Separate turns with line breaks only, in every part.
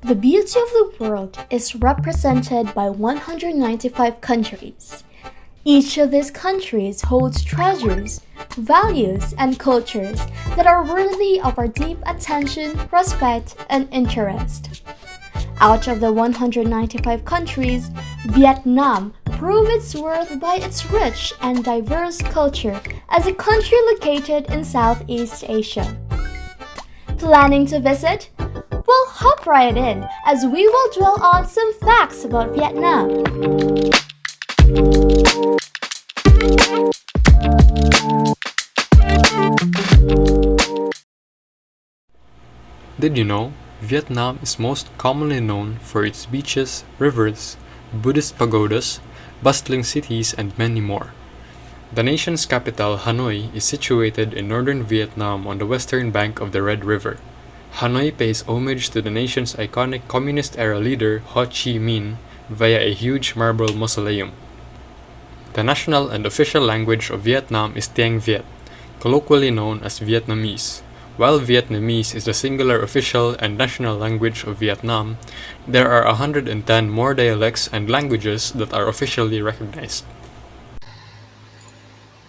The beauty of the world is represented by 195 countries. Each of these countries holds treasures, values, and cultures that are worthy of our deep attention, respect, and interest. Out of the 195 countries, Vietnam proved its worth by its rich and diverse culture as a country located in Southeast Asia. Planning to visit? Well, hop right in as we will dwell on some facts about Vietnam.
Did you know Vietnam is most commonly known for its beaches, rivers, Buddhist pagodas, bustling cities, and many more? The nation's capital, Hanoi, is situated in northern Vietnam on the western bank of the Red River. Hanoi pays homage to the nation's iconic communist-era leader Ho Chi Minh via a huge marble mausoleum. The national and official language of Vietnam is Tiếng Việt, colloquially known as Vietnamese. While Vietnamese is the singular official and national language of Vietnam, there are 110 more dialects and languages that are officially recognized.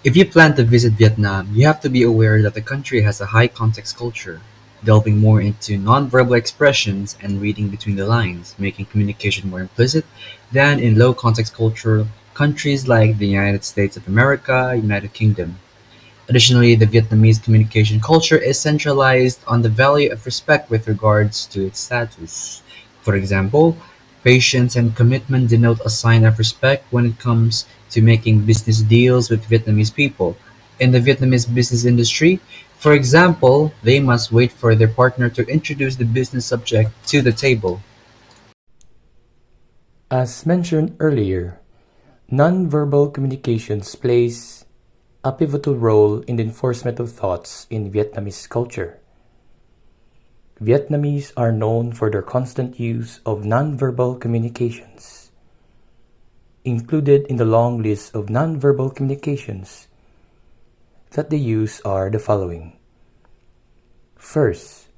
If you plan to visit Vietnam, you have to be aware that the country has a high context culture, delving more into nonverbal expressions and reading between the lines, making communication more implicit than in low context culture countries like the United States of America, United Kingdom. Additionally, the Vietnamese communication culture is centralized on the value of respect with regards to its status. For example, patience and commitment denote a sign of respect when it comes to making business deals with Vietnamese people. In the Vietnamese business industry, for example, they must wait for their partner to introduce the business subject to the table.
As mentioned earlier, nonverbal communications plays a pivotal role in the enforcement of thoughts in Vietnamese culture. Vietnamese are known for their constant use of nonverbal communications. Included in the long list of nonverbal communications that they use are the following. First,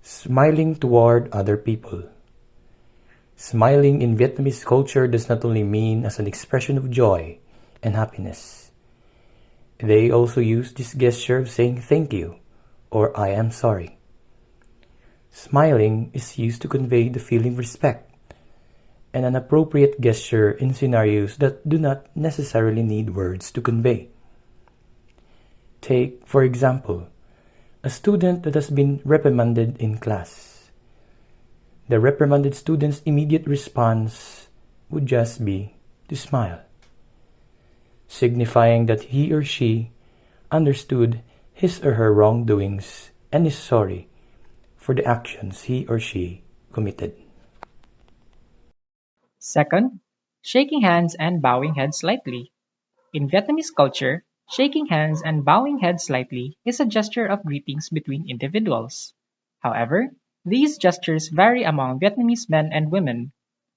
smiling toward other people. Smiling in Vietnamese culture does not only mean as an expression of joy and happiness. They also use this gesture of saying thank you or I am sorry. Smiling is used to convey the feeling of respect and an appropriate gesture in scenarios that do not necessarily need words to convey. Take, for example, a student that has been reprimanded in class. The reprimanded student's immediate response would just be to smile, signifying that he or she understood his or her wrongdoings and is sorry for the actions he or she committed.
Second, shaking hands and bowing head slightly. In Vietnamese culture, shaking hands and bowing head slightly is a gesture of greetings between individuals. However, these gestures vary among Vietnamese men and women.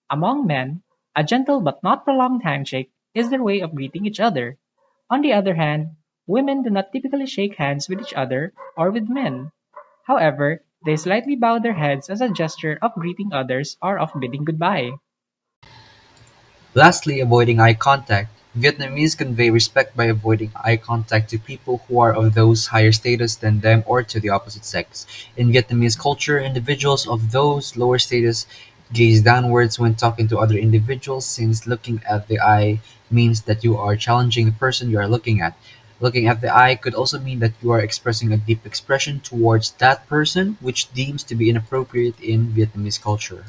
Among men, a gentle but not prolonged handshake is their way of greeting each other. On the other hand, women do not typically shake hands with each other or with men. However, they slightly bow their heads as a gesture of greeting others or of bidding goodbye.
Lastly, avoiding eye contact. Vietnamese convey respect by avoiding eye contact to people who are of those higher status than them or to the opposite sex. In Vietnamese culture, individuals of those lower status gaze downwards when talking to other individuals since looking at the eye means that you are challenging the person you are looking at. Looking at the eye could also mean that you are expressing a deep expression towards that person, which deems to be inappropriate in Vietnamese culture.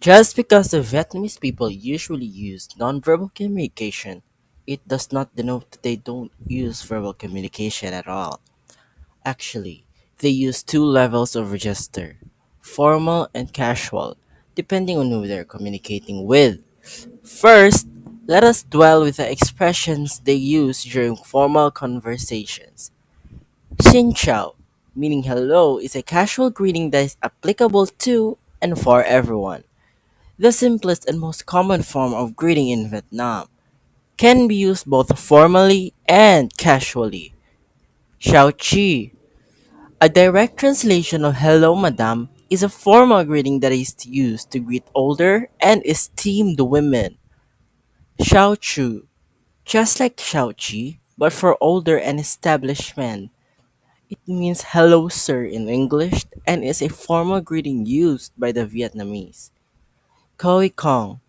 Just because the Vietnamese people usually use nonverbal communication, it does not denote that they don't use verbal communication at all. Actually, they use two levels of register, formal and casual, depending on who they're communicating with. First, let us dwell with the expressions they use during formal conversations. Xin chào, meaning hello, is a casual greeting that is applicable to and for everyone. The simplest and most common form of greeting in Vietnam can be used both formally and casually. Xiao Chi, a direct translation of hello madam, is a formal greeting that is used to greet older and esteemed women. Xiao Chu, just like Xiao Chi, but for older and established men. It means hello sir in English and is a formal greeting used by the Vietnamese. Khoi Kong.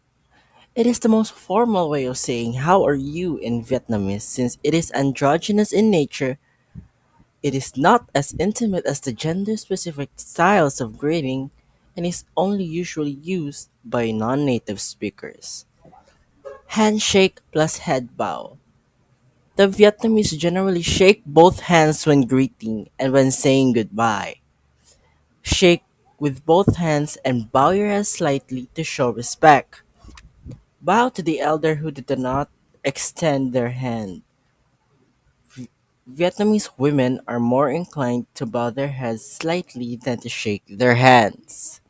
It is the most formal way of saying how are you in Vietnamese since it is androgynous in nature. It is not as intimate as the gender specific styles of greeting and is only usually used by non native speakers. Handshake plus head bow. The Vietnamese generally shake both hands when greeting and when saying goodbye. Shake with both hands and bow your head slightly to show respect. Bow to the elder who did not extend their hand. Vietnamese women are more inclined to bow their heads slightly than to shake their hands.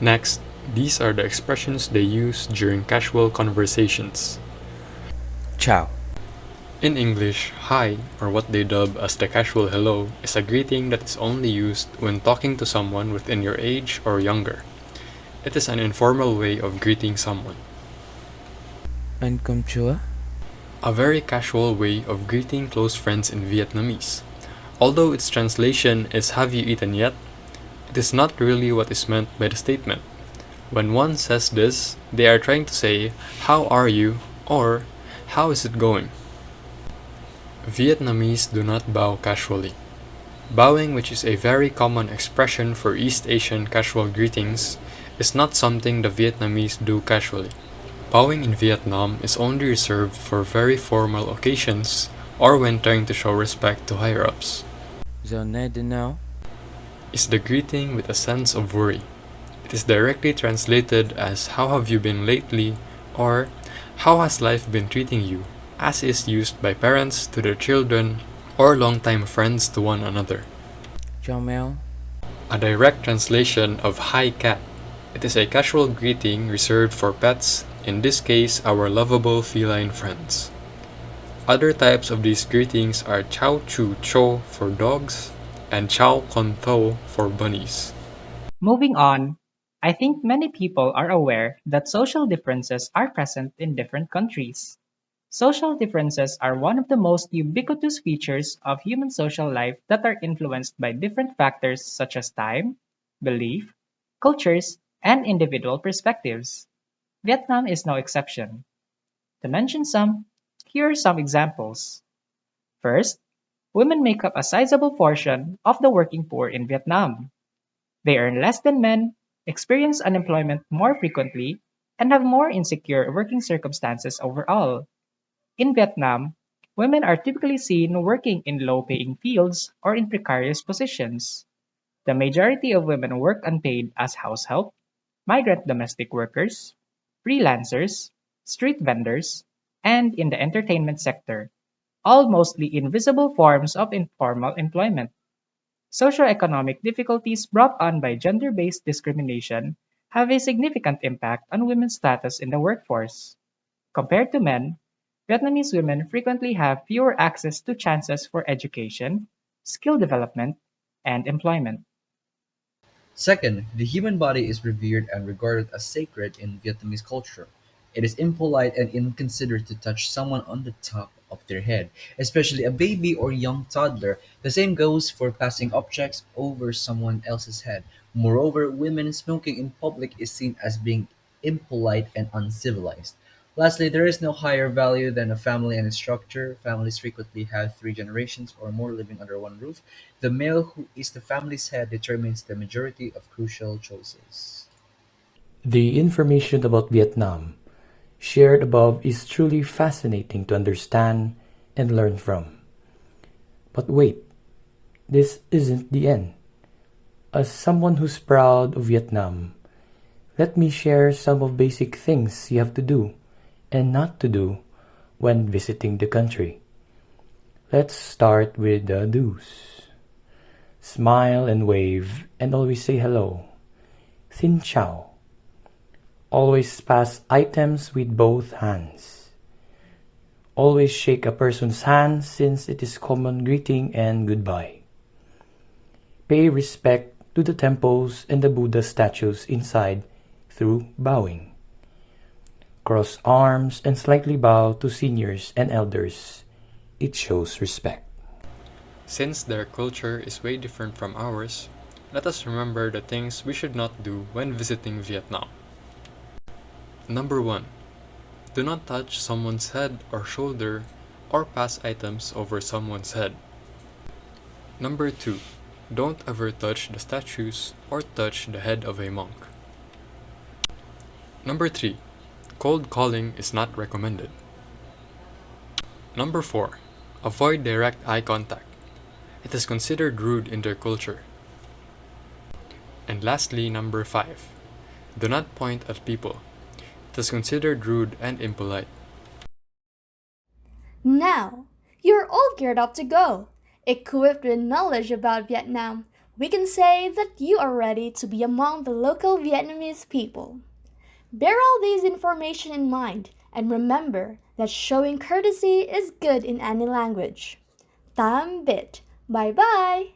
Next, these are the expressions they use during casual conversations.
Ciao.
In English, hi, or what they dub as the casual hello, is a greeting that is only used when talking to someone within your age or younger. It is an informal way of greeting someone.
Anh Công Chúa.
A very casual way of greeting close friends in Vietnamese. Although its translation is have you eaten yet, it is not really what is meant by the statement. When one says this, they are trying to say, how are you, or how is it going? Vietnamese do not bow casually. Bowing, which is a very common expression for East Asian casual greetings, is not something the Vietnamese do casually. Bowing in Vietnam is only reserved for very formal occasions or when trying to show respect to higher-ups.
Giờ này thế nào?
Is the greeting with a sense of worry. It is directly translated as how have you been lately or how has life been treating you, as is used by parents to their children or longtime friends to one another.
Chào mèo.
A direct translation of hi cat. It is a casual greeting reserved for pets, in this case our lovable feline friends. Other types of these greetings are chow chu cho for dogs and chow kon tho for bunnies.
Moving on, I think many people are aware that social differences are present in different countries. Social differences are one of the most ubiquitous features of human social life that are influenced by different factors such as time, belief, cultures, and individual perspectives. Vietnam is no exception. To mention some, here are some examples. First, women make up a sizable portion of the working poor in Vietnam. They earn less than men, experience unemployment more frequently, and have more insecure working circumstances overall. In Vietnam, women are typically seen working in low-paying fields or in precarious positions. The majority of women work unpaid as house help, migrant domestic workers, freelancers, street vendors, and in the entertainment sector, all mostly invisible forms of informal employment. Socioeconomic difficulties brought on by gender-based discrimination have a significant impact on women's status in the workforce. Compared to men, Vietnamese women frequently have fewer access to chances for education, skill development, and employment.
Second, the human body is revered and regarded as sacred in Vietnamese culture. It is impolite and inconsiderate to touch someone on the top of their head, especially a baby or young toddler. The same goes for passing objects over someone else's head. Moreover, women smoking in public is seen as being impolite and uncivilized. Lastly, there is no higher value than a family and its structure. Families frequently have three generations or more living under one roof. The male who is the family's head determines the majority of crucial choices.
The information about Vietnam shared above is truly fascinating to understand and learn from. But wait, this isn't the end. As someone who's proud of Vietnam, let me share some of basic things you have to do and not to do when visiting the country. Let's start with the do's. Smile and wave and always say hello. Xin chào. Always pass items with both hands. Always shake a person's hand since it is common greeting and goodbye. Pay respect to the temples and the Buddha statues inside through bowing. Cross arms and slightly bow to seniors and elders. It shows respect.
Since their culture is way different from ours, let us remember the things we should not do when visiting Vietnam. Number 1. Do not touch someone's head or shoulder or pass items over someone's head. Number 2. Don't ever touch the statues or touch the head of a monk. Number 3. Cold calling is not recommended. Number 4. Avoid direct eye contact. It is considered rude in their culture. And lastly, number 5. Do not point at people. It is considered rude and impolite.
Now, you're all geared up to go. Equipped with knowledge about Vietnam, we can say that you are ready to be among the local Vietnamese people. Bear all these information in mind and remember that showing courtesy is good in any language. Tạm biệt. Bye bye.